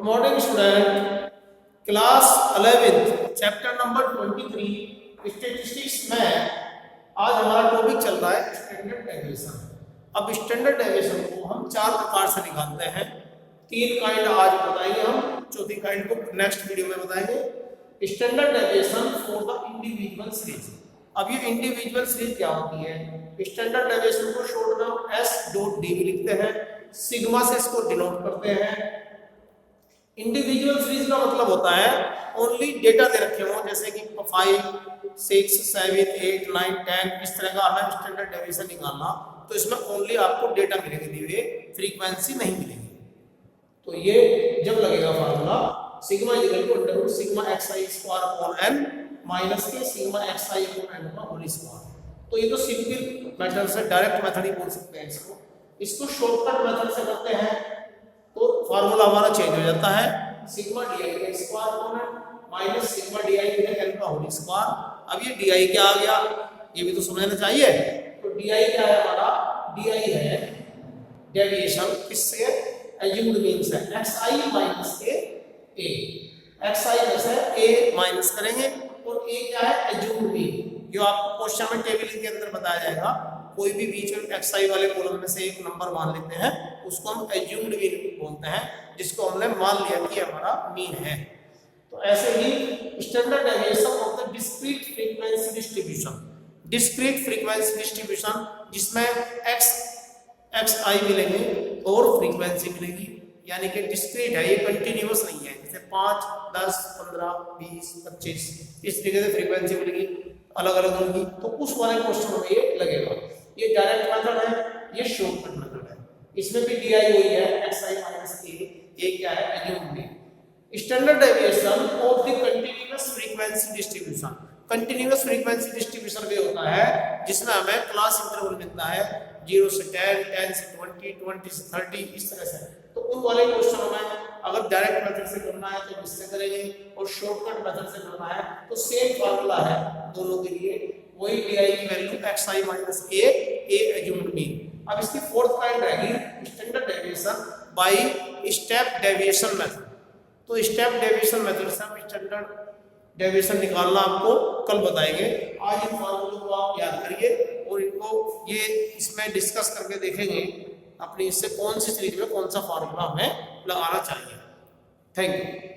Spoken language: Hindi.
Morning student, class 11th chapter number 23 statistics में आज हमारा टॉपिक चल रहा है स्टैंडर्ड डेविएशन। अब स्टैंडर्ड डेविएशन को हम चार प्रकार से निकालते हैं। तीन काइंड आज बताएंगे हम, चौथी काइंड को नेक्स्ट वीडियो में बताएंगे। Standard deviation for the individual series. अब ये इंडिविजुअल सीरीज क्या होती है? स्टैंडर्ड डेविएशन को शॉर्ट में S.D भी लिखते हैं, सिग्मा से इसको डिनोट करते हैं। इंडिविजुअल सीरीज का मतलब होता है ओनली डेटा दे रखे हो, जैसे कि 5, 6, 7, 8, 9, 10 इस तरह का हमें स्टैंडर्ड डेविएशन निकालना, तो इसमें ओनली आपको डेटा मिलेगी, दी हुई फ्रीक्वेंसी नहीं मिलेगी। तो ये जब लगेगा formula sigma equal to under root sigma xi square upon n minus के सिग्मा xi अपॉन n का होल स्क्वायर। तो ये तो सिंपल मेथड से, डायरेक्ट मेथड ही बोल सकते हैं इसको। इसको शॉर्टकट मेथड से करते हैं तो फार्मूला हमारा चेंज हो जाता है, sigma di square upon n minus sigma di n का होल स्क्वायर। अब ये di क्या आ गया, ये भी तो समझना चाहिए। तो di क्या है हमारा? di है डेविएशन किससे? एज्यूम्ड मीन से, xi माइनस के a। xi में से a माइनस करेंगे और a क्या है? एज्यूम्ड मीन, जो आपको क्वेश्चन में टेबल के अंदर बताया जाएगा। कोई भी बीच में xi वाले कॉलम में से एक नंबर मान लेते हैं, उसको हम एज्यूम्ड मीन बोलते हैं, जिसको हमने मान लिया कि हमारा मीन है। तो ऐसे ही standard deviation of the discrete frequency distribution, discrete frequency distribution जिसमें xi मिलेंगे और फ्रीक्वेंसी मिलेगी, यानी कि डिस्क्रीट है, ये कंटिन्यूअस नहीं है। जैसे 5, 10, 15, 20, 25 इस तरीके से फ्रीक्वेंसी मिलेगी, अलग अलग होगी, तो उस वाले क्वेश्चन में ये लगेगा। ये डायरेक्ट मेथड है, ये शॉर्टकट मेथड है। इसमें भी di वही है, xi माइनस a क्या है? Assumed mean. Standard deviation of the continuous frequency distribution, continuous frequency distribution भी होता है जिसमें हमें क्लास इंटरवल मिलता है 0 से 10, 10 से 20, 20 से 30 इस तरह से। तो उन वाले क्वेश्चनों में अगर डायरेक्ट मेथड से करना है तो इससे करेंगे, और शॉर्टकट मेथड से करना है तो सेम फार्मूला है दोनों के लिए, वही di की value xi minus a assumed mean. अब इसकी फोर्थ काइंड रहेगी standard deviation by step deviation method. तो स्टेप डेविएशन मेथड से हम स्टैंडर्ड डेविएशन निकालना आपको कल बताएंगे। आज इन फार्मूलों को आप याद करिए और इनको ये इसमें डिस्कस करके देखेंगे अपनी इससे कौन सी सीरीज में कौन सा फार्मूला हमें लगाना चाहिए। Thank you.